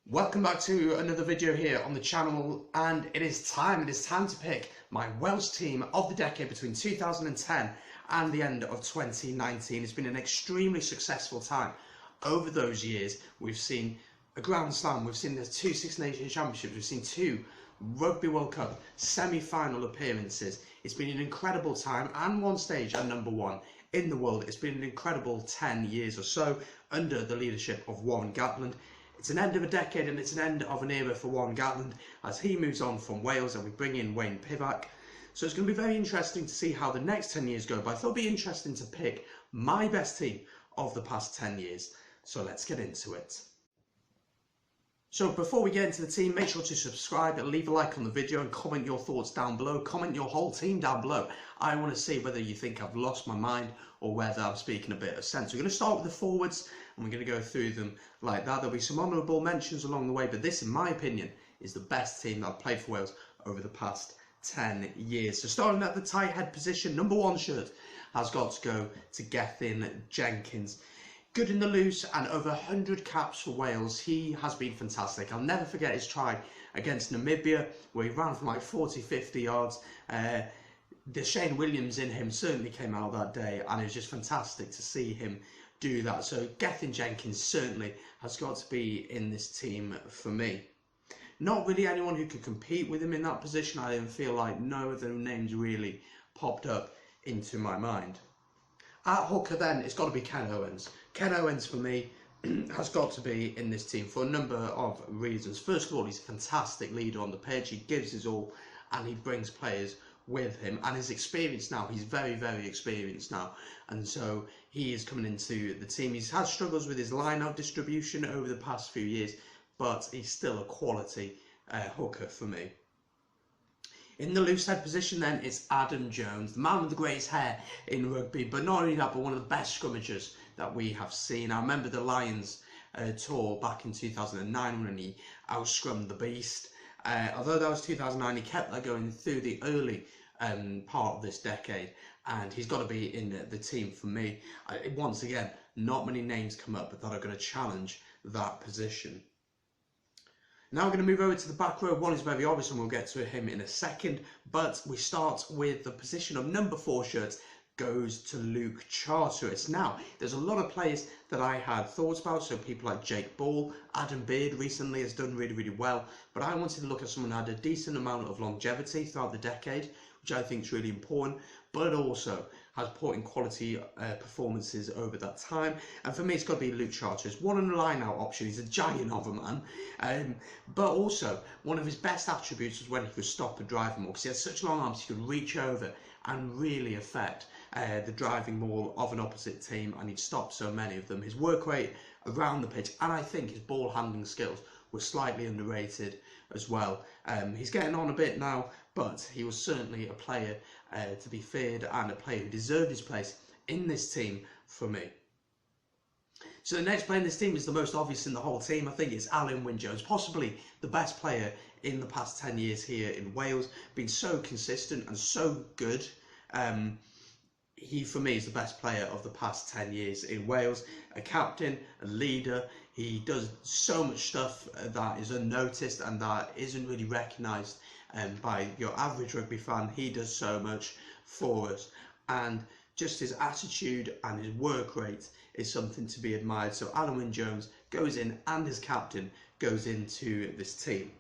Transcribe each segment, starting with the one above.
Welcome back to another video here on the channel, and it is time to pick my Wales team of the decade between 2010 and the end of 2019. It's been an extremely successful time. Over those years, we've seen a Grand Slam, we've seen the two Six Nations Championships, we've seen two Rugby World Cup semi-final appearances. It's been an incredible time, and one stage at #1 in the world. It's been an incredible 10 years or so under the leadership of Warren Gatland. It's an end of a decade, and it's an end of an era for Warren Gatland as he moves on from Wales and we bring in Wayne Pivac. So it's going to be very interesting to see how the next 10 years go, but I thought it'd be interesting to pick my best team of the past 10 years. So let's get into it. So before we get into the team, make sure to subscribe, leave a like on the video and comment your thoughts down below. Comment your whole team down below. I want to see whether you think I've lost my mind or whether I'm speaking a bit of sense. We're going to start with the forwards and we're going to go through them like that. There'll be some honourable mentions along the way, but this, in my opinion, is the best team that I've played for Wales over the past 10 years. So starting at the tight head position, #1 shirt has got to go to Gethin Jenkins. Good in the loose and over 100 caps for Wales. He has been fantastic. I'll never forget his try against Namibia where he ran from like 40-50 yards. The Shane Williams in him certainly came out that day, and it was just fantastic to see him do that. So Gethin Jenkins certainly has got to be in this team for me. Not really anyone who could compete with him in that position. I didn't feel like no other names really popped up into my mind. At hooker then, it's got to be Ken Owens. Ken Owens for me has got to be in this team for a number of reasons. First of all, he's a fantastic leader on the pitch. He gives his all and he brings players with him, and his experience now, he's very experienced now, and so he is coming into the team. He's had struggles with his line-out distribution over the past few years, but he's still a quality hooker for me. In the loose head position then, it's Adam Jones, the man with the greatest hair in rugby, but not only that, but one of the best scrummagers that we have seen. I remember the Lions tour back in 2009 when he out-scrummed the beast. Although that was 2009, he kept that going through the early part of this decade, and he's got to be in the team for me. Once again, not many names come up that are going to challenge that position. Now we're going to move over to the back row. One is very obvious and we'll get to him in a second, but we start with the position of #4 shirt goes to Luke Charteris. Now, there's a lot of players that I had thoughts about, so people like Jake Ball, Adam Beard recently has done really well, but I wanted to look at someone who had a decent amount of longevity throughout the decade, which I think is really important, but also has put in quality performances over that time. And for me, it's got to be Luke Charteris. One on the line-out option, he's a giant of a man, but also one of his best attributes was when he could stop and drive more, because he had such long arms, he could reach over and really affect the driving maul of an opposite team, and he'd stop so many of them. His work rate around the pitch, and I think his ball handling skills were slightly underrated as well. He's getting on a bit now, but he was certainly a player to be feared and a player who deserved his place in this team for me. So the next player in this team is the most obvious in the whole team. I think it's Alun Wyn Jones, possibly the best player in the past 10 years here in Wales. Been so consistent and so good. He, for me, is the best player of the past 10 years in Wales. A captain, a leader. He does so much stuff that is unnoticed and that isn't really recognised by your average rugby fan. He does so much for us, and just his attitude and his work rate is something to be admired. So Alun Wyn Jones goes in, and his captain goes into this team.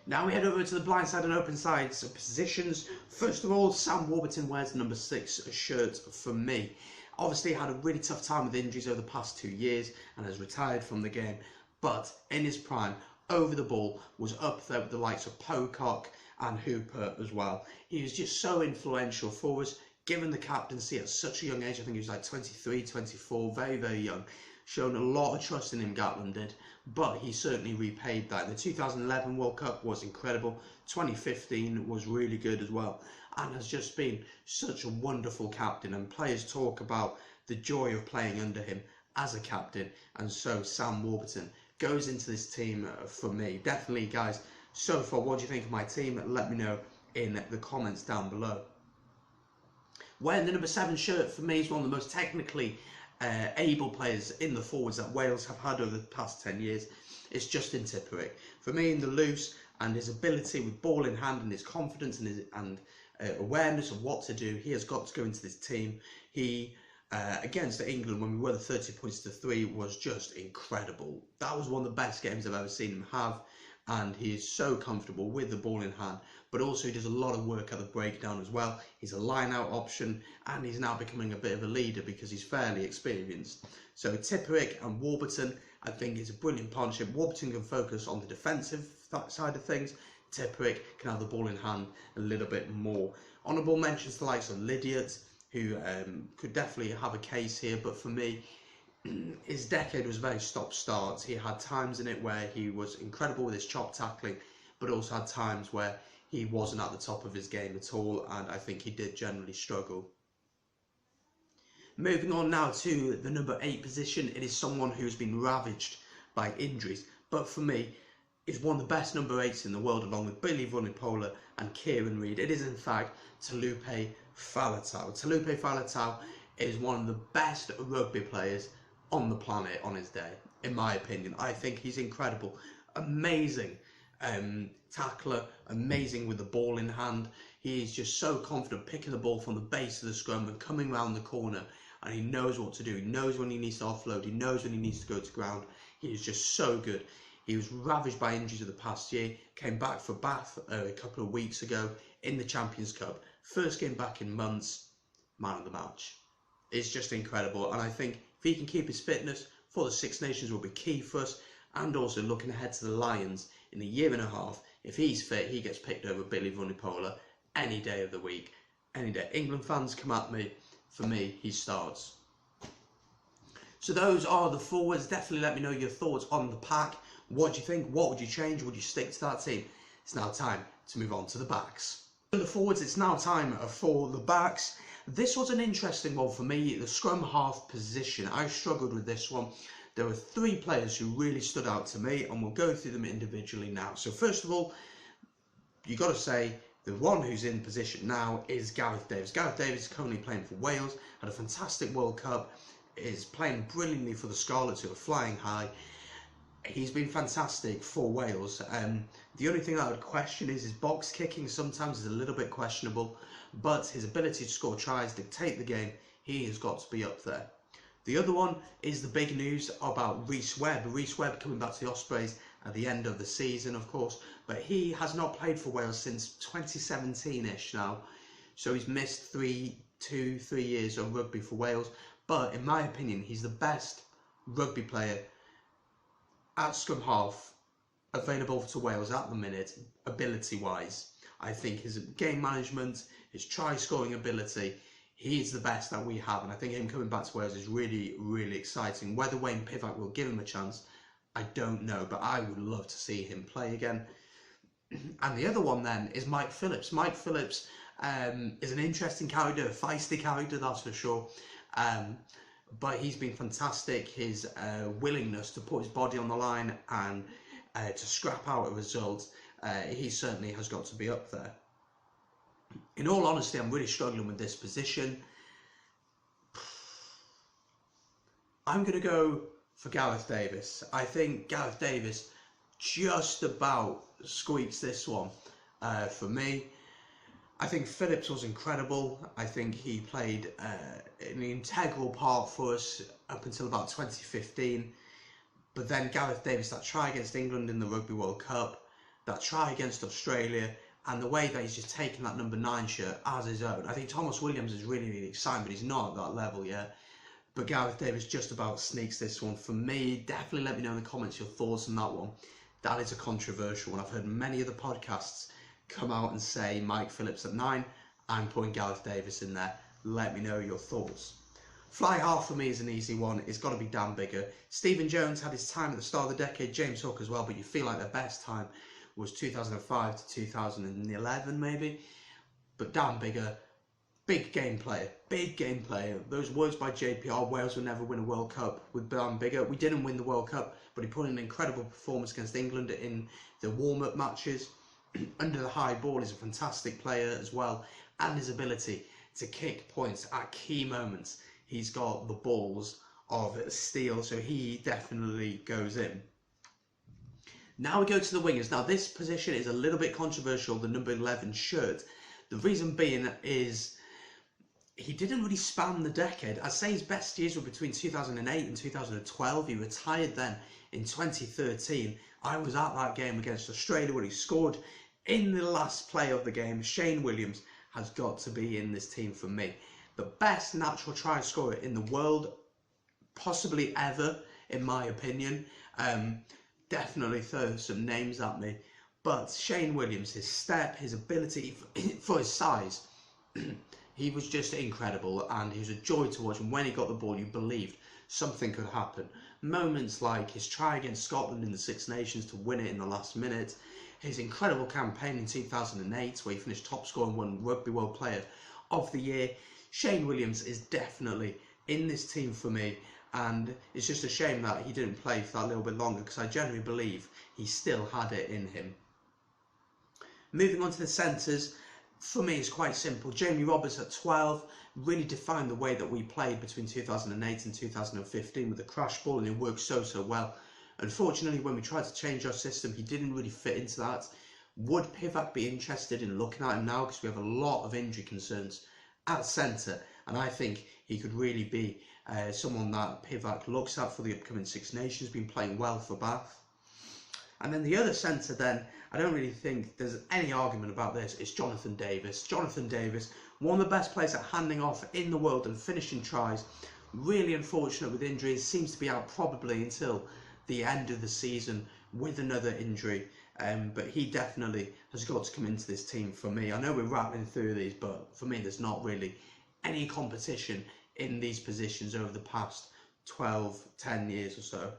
Now we head over to the blind side and open sides positions. First of all, Sam Warburton wears #6 shirt for me. Obviously had a really tough time with injuries over the past 2 years and has retired from the game, but in his prime, over the ball, was up there with the likes of Pocock and Hooper as well. He was just so influential for us, given the captaincy at such a young age. I think he was like 23, 24, very young. Shown a lot of trust in him, Gatland did, but he certainly repaid that. The 2011 World Cup was incredible. 2015 was really good as well, and has just been such a wonderful captain, and players talk about the joy of playing under him as a captain, and so Sam Warburton goes into this team for me. Definitely, guys, so far, what do you think of my team? Let me know in the comments down below. Wearing the #7 shirt for me is one of the most technically able players in the forwards that Wales have had over the past 10 years, it's Justin Tipuric. For me, in the loose and his ability with ball in hand and his confidence and his awareness of what to do, he has got to go into this team. He, against England, when we were the 30 points to 3, was just incredible. That was one of the best games I've ever seen him have, and he is so comfortable with the ball in hand, but also he does a lot of work at the breakdown as well. He's a line-out option, and he's now becoming a bit of a leader because he's fairly experienced. So Tipuric and Warburton, I think, is a brilliant partnership. Warburton can focus on the defensive side of things. Tipuric can have the ball in hand a little bit more. Honourable mentions to the likes of Lydiot, who could definitely have a case here, but for me, his decade was very stop-start. He had times in it where he was incredible with his chop tackling, but also had times where he wasn't at the top of his game at all, and I think he did generally struggle. Moving on now to the number 8 position, it is someone who's been ravaged by injuries, but for me, is one of the best number 8s in the world, along with Billy Vunipola and Kieran Reid. It is in fact Taulupe Faletau. Taulupe Faletau is one of the best rugby players on the planet on his day, in my opinion. I think he's incredible, amazing tackler, amazing with the ball in hand. He is just so confident picking the ball from the base of the scrum and coming around the corner, and he knows what to do. He knows when he needs to offload, he knows when he needs to go to ground. He is just so good. He was ravaged by injuries of the past year, came back for Bath a couple of weeks ago in the Champions Cup. First game back in months, man of the match. It's just incredible, and I think if he can keep his fitness for the Six Nations will be key for us, and also looking ahead to the Lions in a year and a half. If he's fit, he gets picked over Billy Vunipola any day of the week, any day. England fans, come at me. For me, he starts. So those are the forwards. Definitely let me know your thoughts on the pack. What do you think? What would you change? Would you stick to that team? It's now time to move on to the backs. For the forwards, it's now time for the backs. This was an interesting one for me, the scrum-half position. I struggled with this one. There were 3 players who really stood out to me, and we'll go through them individually now. So first of all, you got to say the one who's in position now is Gareth Davies. Gareth Davies is currently playing for Wales, had a fantastic World Cup, is playing brilliantly for the Scarlets, who are flying high. He's been fantastic for Wales. The only thing I would question is his box kicking. Sometimes is a little bit questionable, but his ability to score tries, dictate the game, he has got to be up there. The other one is the big news about Rhys Webb. Rhys Webb coming back to the Ospreys at the end of the season, of course, but he has not played for Wales since 2017-ish now. So he's missed 3 years of rugby for Wales. But in my opinion, he's the best rugby player at scrum-half available to Wales at the minute, ability-wise. I think his game management, his try-scoring ability, he's the best that we have, and I think him coming back to Wales is really, really exciting. Whether Wayne Pivac will give him a chance, I don't know, but I would love to see him play again. And the other one then is Mike Phillips. Mike Phillips is an interesting character, a feisty character, that's for sure. But he's been fantastic. His willingness to put his body on the line and to scrap out a result, he certainly has got to be up there. In all honesty, I'm really struggling with this position. I'm going to go for Gareth Davies. I think Gareth Davies just about squeaks this one for me. I think Phillips was incredible. I think he played an integral part for us up until about 2015. But then Gareth Davies, that try against England in the Rugby World Cup, that try against Australia, and the way that he's just taken that number 9 shirt as his own. I think Thomas Williams is really, really exciting, but he's not at that level yet. But Gareth Davies just about sneaks this one for me. Definitely let me know in the comments your thoughts on that one. That is a controversial one. I've heard many of the podcasts come out and say Mike Phillips at 9. I'm putting Gareth Davies in there. Let me know your thoughts. Fly half for me is an easy one. It's got to be Dan Biggar. Stephen Jones had his time at the start of the decade. James Hook as well, but you feel like their best time was 2005 to 2011 maybe. But Dan Biggar, big game player, big game player. Those words by JPR, Wales will never win a World Cup with Dan Biggar. We didn't win the World Cup, but he put in an incredible performance against England in the warm-up matches. Under the high ball, he's a fantastic player as well, and his ability to kick points at key moments. He's got the balls of steel, so he definitely goes in. Now we go to the wingers. Now this position is a little bit controversial, the number 11 shirt. The reason being is he didn't really span the decade. I'd say his best years were between 2008 and 2012. He retired then in 2013. I was at that game against Australia where he scored in the last play of the game. Shane Williams has got to be in this team for me. The best natural try scorer in the world, possibly ever, in my opinion. Definitely throw some names at me. But Shane Williams, his step, his ability for his size, he was just incredible, and he was a joy to watch. And when he got the ball, you believed something could happen. Moments like his try against Scotland in the Six Nations to win it in the last minute, his incredible campaign in 2008 where he finished top scorer and won Rugby World Player of the Year. Shane Williams is definitely in this team for me, and it's just a shame that he didn't play for that little bit longer, because I genuinely believe he still had it in him. Moving on to the centres, for me it's quite simple. Jamie Roberts at 12 really defined the way that we played between 2008 and 2015 with the crash ball, and it worked so well. Unfortunately, when we tried to change our system, he didn't really fit into that. Would Pivac be interested in looking at him now, because we have a lot of injury concerns at centre, and I think he could really be someone that Pivac looks at for the upcoming Six Nations, been playing well for Bath. And then the other centre then, I don't really think there's any argument about this, it's Jonathan Davies. Jonathan Davies, one of the best players at handing off in the world and finishing tries. Really unfortunate with injuries, seems to be out probably until the end of the season with another injury. But he definitely has got to come into this team for me. I know we're rattling through these, but for me there's not really any competition in these positions over the past 10 years or so.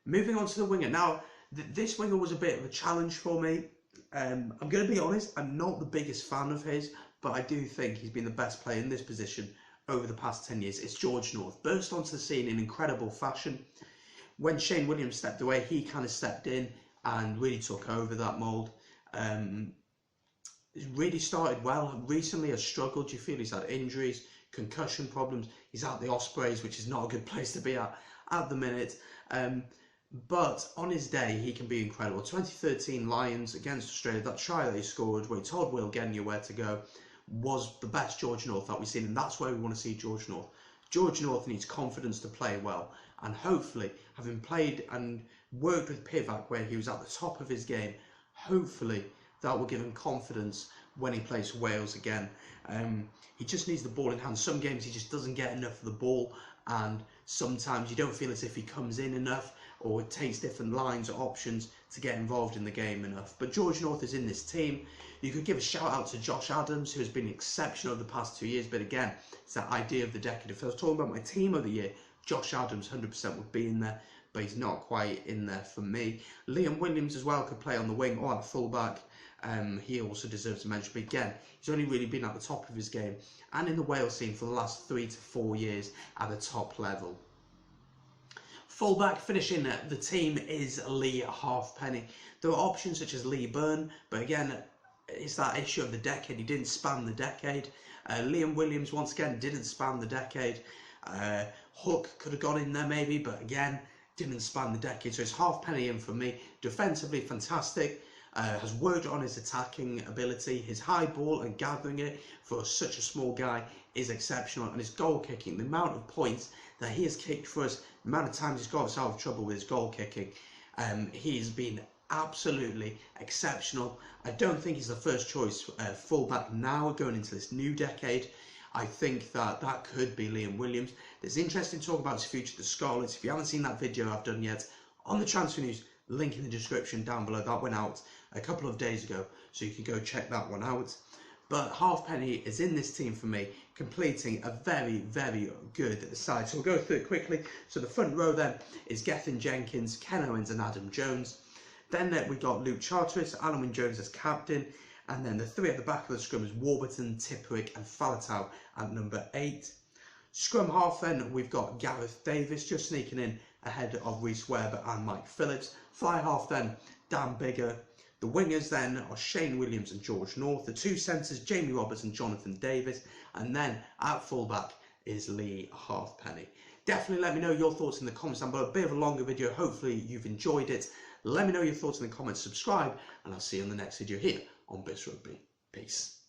Moving on to the winger. Now, this winger was a bit of a challenge for me. I'm going to be honest, I'm not the biggest fan of his, but I do think he's been the best player in this position over the past 10 years. It's George North. Burst onto the scene in incredible fashion. When Shane Williams stepped away, he kind of stepped in and really took over that mould. He's really started well. Recently has struggled. You feel he's had injuries, concussion problems. He's at the Ospreys, which is not a good place to be at the minute. But on his day, he can be incredible. 2013 Lions against Australia, that try that he scored where he told Will Genia where to go, was the best George North that we've seen, and that's where we want to see George North. George North needs confidence to play well, and hopefully, having played and worked with Pivac where he was at the top of his game, hopefully that will give him confidence when he plays for Wales again. He just needs the ball in hand. Some games he just doesn't get enough of the ball, and sometimes you don't feel as if he comes in enough, or it takes different lines or options to get involved in the game enough. But George North is in this team. You could give a shout out to Josh Adams, who has been exceptional over the past 2 years, but again, it's that idea of the decade. If I was talking about my team of the year, Josh Adams 100% would be in there, but he's not quite in there for me. Liam Williams as well could play on the wing or at fullback. He also deserves a mention, but again, he's only really been at the top of his game and in the Wales scene for the last 3 to 4 years at the top level. Fullback finishing the team is Lee Halfpenny. There are options such as Lee Byrne, but again, it's that issue of the decade. He didn't span the decade. Liam Williams, once again, didn't span the decade. Hook could have gone in there maybe, but again, didn't span the decade. So it's Halfpenny in for me. Defensively, fantastic. Has worked on his attacking ability. His high ball and gathering it for such a small guy is exceptional. And his goal kicking, the amount of points that he has kicked for us, the amount of times he's got us out of trouble with his goal kicking, he's been absolutely exceptional. I don't think he's the first choice fullback now going into this new decade. I think that could be Liam Williams. There's interesting talk about his future, the Scarlets. If you haven't seen that video I've done yet on the transfer news, link in the description down below. That went out a couple of days ago, so you can go check that one out. But Halfpenny is in this team for me, completing a very, very good side. So we'll go through it quickly. So the front row then is Gethin Jenkins, Ken Owens and Adam Jones. Then we got Luke Charteris, Alan Wynne-Jones as captain. And then the three at the back of the scrum is Warburton, Tipuric and Faletau at number 8. Scrum half then, we've got Gareth Davis just sneaking in ahead of Rhys Webber and Mike Phillips. Fly half then, Dan Biggar. The wingers then are Shane Williams and George North. The two centres, Jamie Roberts and Jonathan Davis. And then at fullback is Lee Halfpenny. Definitely let me know your thoughts in the comments down below. A bit of a longer video, hopefully you've enjoyed it. Let me know your thoughts in the comments, subscribe, and I'll see you on the next video here on Rugby. Peace.